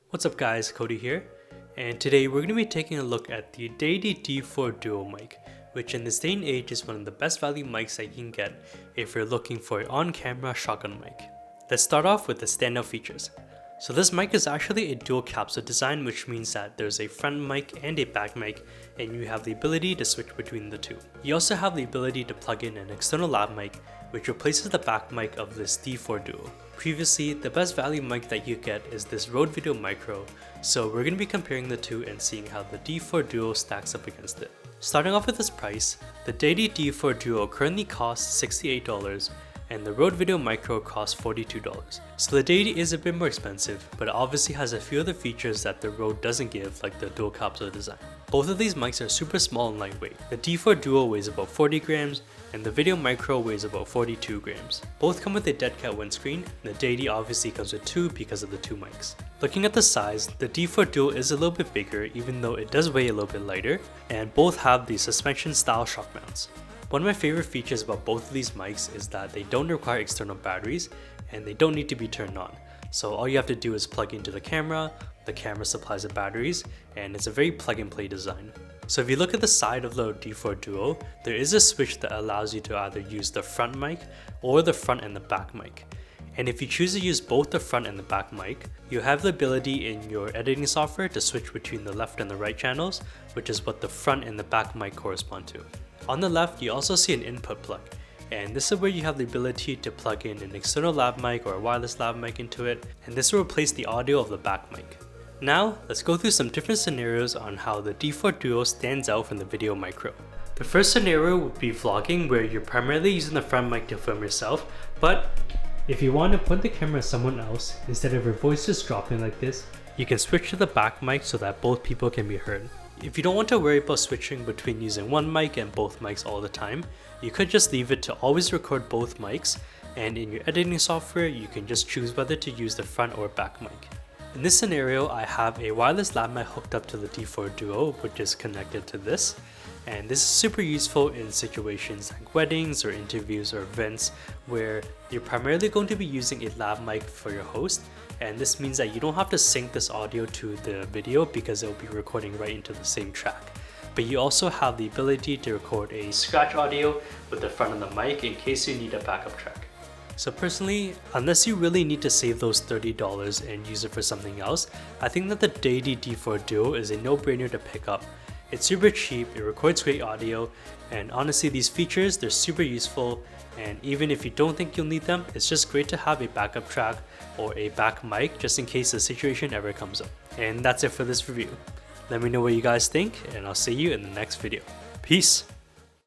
What's up guys, Cody here, and today we're going to be taking a look at the Deity D4 Duo mic, which in this day and age is one of the best value mics that you can get if you're looking for an on-camera shotgun mic. Let's start off with the standout features. So this mic is actually a dual capsule design, which means that there's a front mic and a back mic, and you have the ability to switch between the two. You also have the ability to plug in an external lav mic, which replaces the back mic of this D4 Duo. Previously, the best value mic that you get is this Rode Video Micro, so we're going to be comparing the two and seeing how the D4 Duo stacks up against it. Starting off with this price, the Deity D4 Duo currently costs $68, and the Rode Video Micro costs $42. So the Deity is a bit more expensive, but it obviously has a few other features that the Rode doesn't give, like the dual capsule design. Both of these mics are super small and lightweight. The D4 Duo weighs about 40 grams, and the Video Micro weighs about 42 grams. Both come with a dead cat windscreen, and the Deity obviously comes with two because of the two mics. Looking at the size, the D4 Duo is a little bit bigger even though it does weigh a little bit lighter, and both have the suspension style shock mounts. One of my favorite features about both of these mics is that they don't require external batteries and they don't need to be turned on. So all you have to do is plug into the camera supplies the batteries, and it's a very plug and play design. So if you look at the side of the D4 Duo, there is a switch that allows you to either use the front mic or the front and the back mic. And if you choose to use both the front and the back mic, you have the ability in your editing software to switch between the left and the right channels, which is what the front and the back mic correspond to. On the left, you also see an input plug, and this is where you have the ability to plug in an external lav mic or a wireless lav mic into it, and this will replace the audio of the back mic. Now, let's go through some different scenarios on how the D4 Duo stands out from the Video Micro. The first scenario would be vlogging, where you're primarily using the front mic to film yourself, but if you want to point the camera at someone else, instead of your voice just dropping like this, you can switch to the back mic so that both people can be heard. If you don't want to worry about switching between using one mic and both mics all the time, you could just leave it to always record both mics, and in your editing software you can just choose whether to use the front or back mic. In this scenario, I have a wireless lav mic hooked up to the D4 Duo, which is connected to this, and this is super useful in situations like weddings or interviews or events where you're primarily going to be using a lav mic for your host, and this means that you don't have to sync this audio to the video because it will be recording right into the same track. But you also have the ability to record a scratch audio with the front of the mic in case you need a backup track. So personally, unless you really need to save those $30 and use it for something else, I think that the Deity D4 Duo is a no-brainer to pick up. It's super cheap, it records great audio, and honestly these features, they're super useful, and even if you don't think you'll need them, it's just great to have a backup track or a back mic just in case the situation ever comes up. And that's it for this review. Let me know what you guys think, and I'll see you in the next video. Peace!